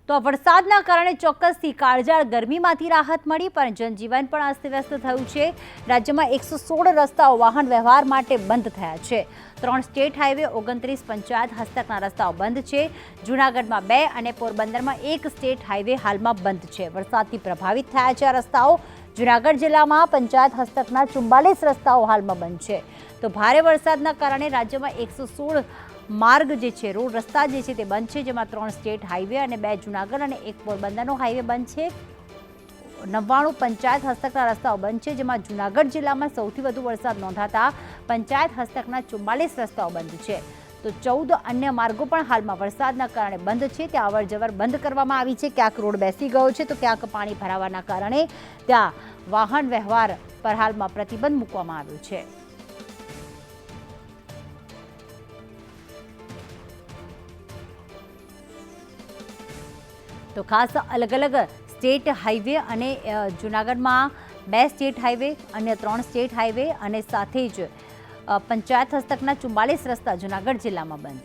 તો વરસાદના કારણે ચોક્કસથી કાળઝાળ ગરમીમાંથી રાહત મળી, પણ જનજીવન પણ અસ્તવ્યસ્ત થયું છે। રાજ્યમાં 116 રસ્તાઓ વાહન વ્યવહાર માટે બંધ થયા છે। 3 સ્ટેટ હાઈવે, 29 પંચાયત હસ્તકના રસ્તાઓ બંધ છે। જૂનાગઢમાં 2 અને પોરબંદરમાં 1 સ્ટેટ હાઈવે હાલમાં બંધ છે। વરસાદથી પ્રભાવિત થયા છે આ રસ્તાઓ। જૂનાગઢ જિલ્લામાં પંચાયત હસ્તકના 44 રસ્તાઓ હાલમાં બંધ છે। તો ભારે વરસાદના કારણે રાજ્યમાં 116 માર્ગ જે છે, રોડ રસ્તા જે છે તે બંધ છે, જેમાં 3 સ્ટેટ હાઈવે અને 2 જૂનાગઢ અને 1 પોરબંદરનો હાઈવે બંધ છે। 99 પંચાયત હસ્તકના રસ્તાઓ બંધ છે, જેમાં જૂનાગઢ જિલ્લામાં સૌથી વધુ વરસાદ નોંધાતા પંચાયત હસ્તકના 44 રસ્તાઓ બંધ છે। તો 14 અન્ય માર્ગો પણ હાલમાં વરસાદના કારણે બંધ છે। ત્યાં અવરજવર બંધ કરવામાં આવી છે। ક્યાંક રોડ બેસી ગયો છે, તો ક્યાંક પાણી ભરાવાના કારણે ત્યાં વાહન વ્યવહાર પર હાલમાં પ્રતિબંધ મૂકવામાં આવ્યો છે। તો ખાસ અલગ અલગ સ્ટેટ હાઈવે અને જૂનાગઢમાં 2 સ્ટેટ હાઈવે, અન્ય 3 સ્ટેટ હાઈવે અને સાથે જ પંચાયત હસ્તકના 44 રસ્તા જૂનાગઢ જિલ્લામાં બંધ।